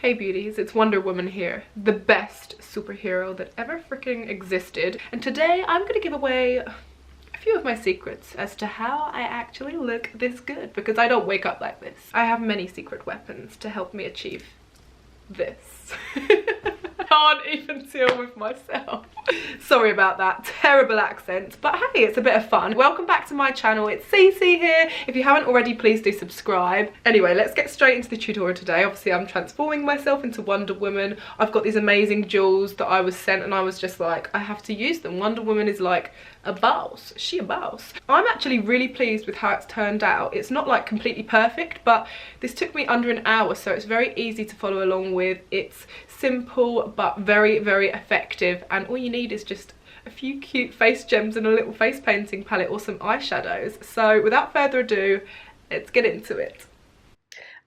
Hey beauties, it's Wonder Woman here, the best superhero that ever freaking existed. And today I'm gonna give away a few of my secrets as to how I actually look this good, because I don't wake up like this. I have many secret weapons to help me achieve this. Can't even deal with myself. Sorry about that terrible accent, but hey, it's a bit of fun. Welcome back to my channel. It's Cece here. If you haven't already, please do subscribe. Anyway, let's get straight into the tutorial today. Obviously I'm transforming myself into Wonder Woman. I've got these amazing jewels that I was sent and I was just like, I have to use them. Wonder Woman is like a boss. She a boss. I'm actually really pleased with how it's turned out. It's not like completely perfect, but this took me under an hour, so it's very easy to follow along with. It's simple but very, very effective, and all you need is just a few cute face gems and a little face painting palette or some eyeshadows. So without further ado, let's get into it.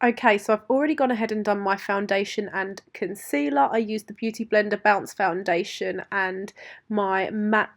Okay, so I've already gone ahead and done my foundation and concealer. I used the Beauty Blender Bounce Foundation and my MAC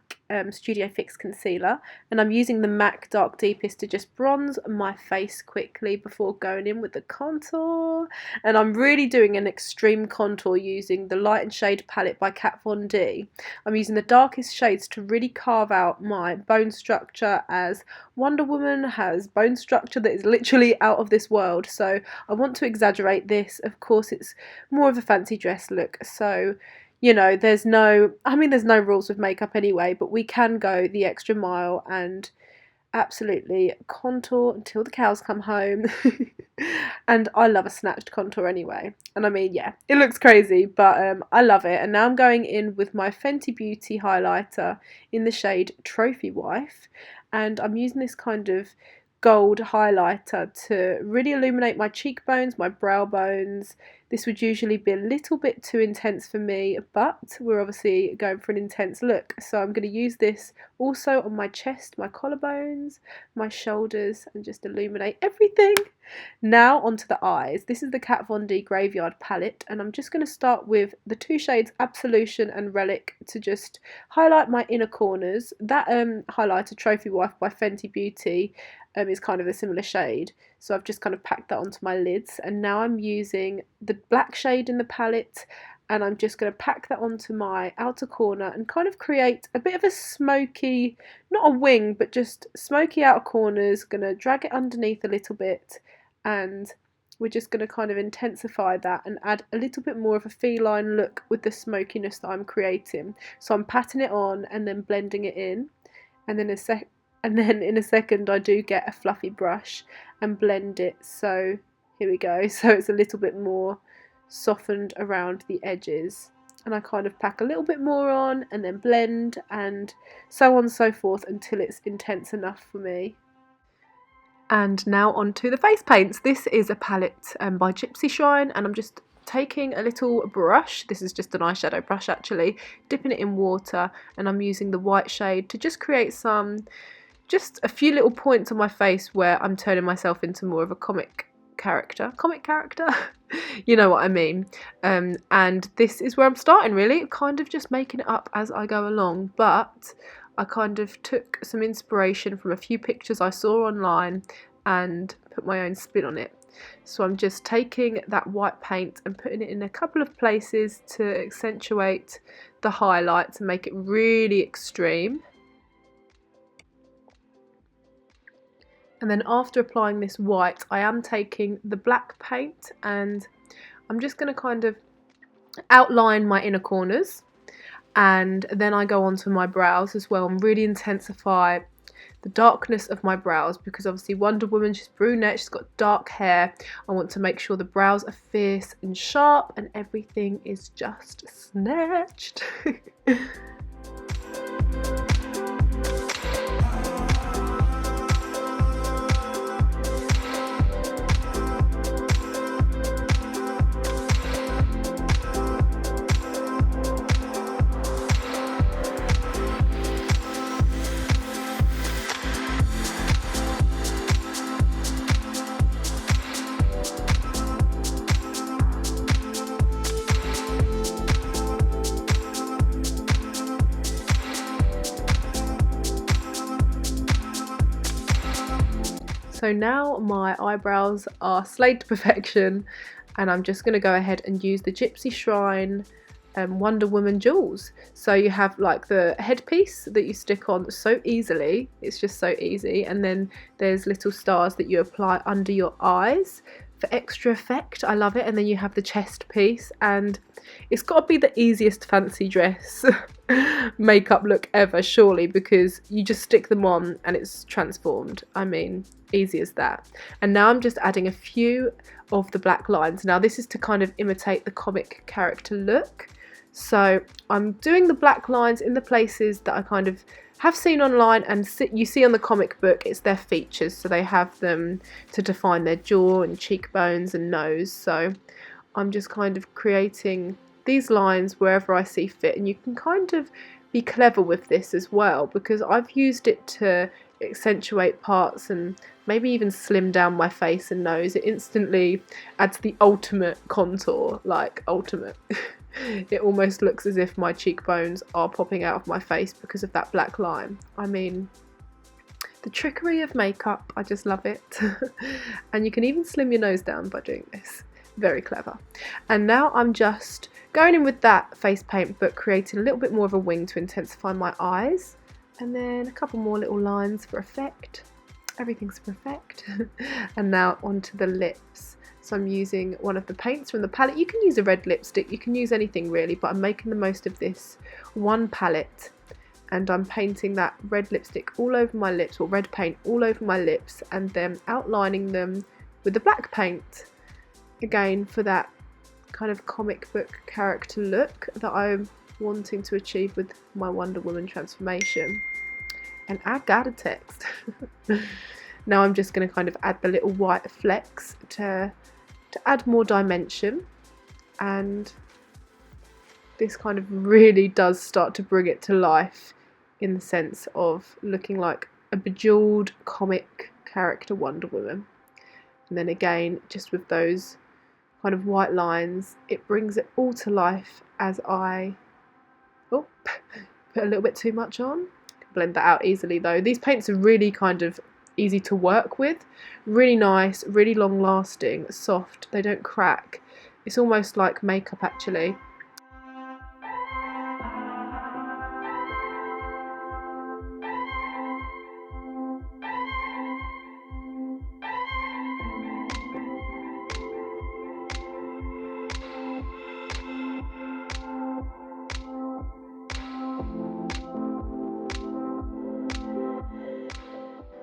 Studio Fix Concealer, and I'm using the MAC Dark Deepest to just bronze my face quickly before going in with the contour. And I'm really doing an extreme contour using the Light and Shade palette by Kat Von D. I'm using the darkest shades to really carve out my bone structure, as Wonder Woman has bone structure that is literally out of this world. So I want to exaggerate this. Of course, it's more of a fancy dress look, so you know, there's no rules with makeup anyway, but we can go the extra mile and absolutely contour until the cows come home. And I love a snatched contour anyway, and I mean, yeah, it looks crazy, but I love it. And now I'm going in with my Fenty Beauty highlighter in the shade Trophy Wife, and I'm using this kind of gold highlighter to really illuminate my cheekbones, my brow bones. This would usually be a little bit too intense for me, but we're obviously going for an intense look, so I'm going to use this also on my chest, my collarbones, my shoulders, and just illuminate everything. Now onto the eyes. This is the Kat Von D Graveyard palette, and I'm just going to start with the two shades Absolution and Relic to just highlight my inner corners. That highlighter Trophy Wife by Fenty Beauty is kind of a similar shade, so I've just kind of packed that onto my lids. And now I'm using the black shade in the palette, and I'm just going to pack that onto my outer corner and kind of create a bit of a smoky, not a wing, but just smoky outer corners. Going to drag it underneath a little bit, and we're just going to kind of intensify that and add a little bit more of a feline look with the smokiness that I'm creating. So I'm patting it on and then blending it in, and then in a second I do get a fluffy brush and blend it. So here we go, so it's a little bit more softened around the edges, and I kind of pack a little bit more on and then blend, and so on and so forth until it's intense enough for me. And now on to the face paints. This is a palette by Gypsy Shrine, and I'm just taking a little brush, this is just an eyeshadow brush actually, dipping it in water, and I'm using the white shade to just create just a few little points on my face where I'm turning myself into more of a comic character, you know what I mean. And this is where I'm starting, really, kind of just making it up as I go along, but I kind of took some inspiration from a few pictures I saw online and put my own spin on it. So I'm just taking that white paint and putting it in a couple of places to accentuate the highlights and make it really extreme. And then after applying this white, I am taking the black paint and I'm just going to kind of outline my inner corners, and then I go on to my brows as well and really intensify the darkness of my brows, because obviously Wonder Woman, she's brunette, she's got dark hair. I want to make sure the brows are fierce and sharp and everything is just snatched. So now my eyebrows are slayed to perfection, And I'm just going to go ahead and use the Gypsy Shrine Wonder Woman jewels. So you have like the headpiece that you stick on so easily, it's just so easy, and then there's little stars that you apply under your eyes for extra effect. I love it. And then you have the chest piece, and it's got to be the easiest fancy dress makeup look ever, surely, because you just stick them on and it's transformed. I mean, easy as that. And now I'm just adding a few of the black lines. Now this is to kind of imitate the comic character look. So I'm doing the black lines in the places that I kind of have seen online, and you see on the comic book it's their features, so they have them to define their jaw and cheekbones and nose. So I'm just kind of creating these lines wherever I see fit, and you can kind of be clever with this as well, because I've used it to accentuate parts and maybe even slim down my face and nose. It instantly adds the ultimate contour, like ultimate. It almost looks as if my cheekbones are popping out of my face because of that black line. I mean, the trickery of makeup, I just love it. And you can even slim your nose down by doing this. Very clever. And now I'm just going in with that face paint, but creating a little bit more of a wing to intensify my eyes. And then a couple more little lines for effect. Everything's for effect. And now onto the lips. So I'm using one of the paints from the palette. You can use a red lipstick, you can use anything really, but I'm making the most of this one palette. And I'm painting that red lipstick all over my lips, or red paint all over my lips, and then outlining them with the black paint. Again, for that kind of comic book character look that I'm wanting to achieve with my Wonder Woman transformation. And I got a text. Now I'm just going to kind of add the little white flecks to add more dimension, and this kind of really does start to bring it to life in the sense of looking like a bejeweled comic character Wonder Woman. And then again, just with those kind of white lines, it brings it all to life as I put a little bit too much on. Blend that out easily though. These paints are really kind of easy to work with, really nice, really long lasting, soft, they don't crack. It's almost like makeup actually.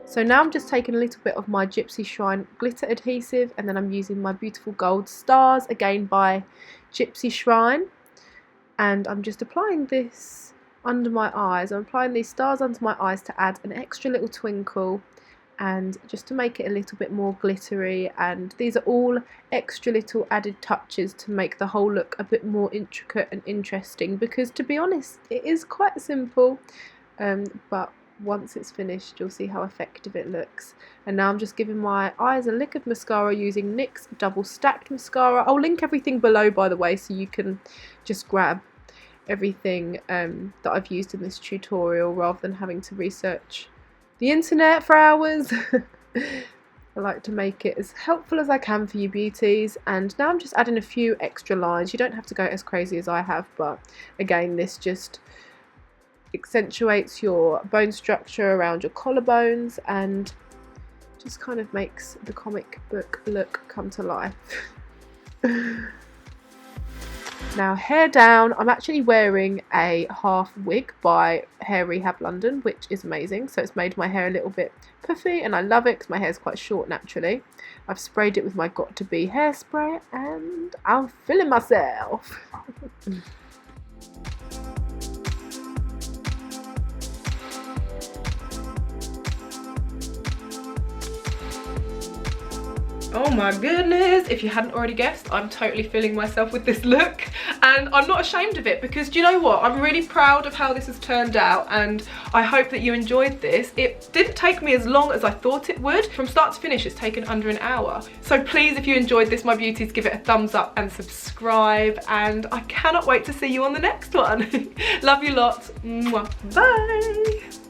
So now I'm just taking a little bit of my Gypsy Shrine glitter adhesive, and then I'm using my beautiful gold stars, again by Gypsy Shrine. And I'm just applying this under my eyes. I'm applying these stars under my eyes to add an extra little twinkle and just to make it a little bit more glittery. And these are all extra little added touches to make the whole look a bit more intricate and interesting, because to be honest, it is quite simple, but once it's finished you'll see how effective it looks. And now I'm just giving my eyes a lick of mascara using NYX double stacked mascara. I'll link everything below by the way, so you can just grab everything that I've used in this tutorial rather than having to research the internet for hours. I like to make it as helpful as I can for you beauties. And now I'm just adding a few extra lines. You don't have to go as crazy as I have, but again, this just accentuates your bone structure around your collarbones and just kind of makes the comic book look come to life. Now hair down, I'm actually wearing a half wig by Hair Rehab London, which is amazing. So it's made my hair a little bit puffy and I love it because my hair is quite short naturally. I've sprayed it with my Got To Be hairspray and I'm feeling myself. Oh my goodness, if you hadn't already guessed, I'm totally feeling myself with this look, and I'm not ashamed of it because do you know what? I'm really proud of how this has turned out, and I hope that you enjoyed this. It didn't take me as long as I thought it would. From start to finish, it's taken under an hour. So please, if you enjoyed this, my beauties, give it a thumbs up and subscribe, and I cannot wait to see you on the next one. Love you lots. Mwah. Bye.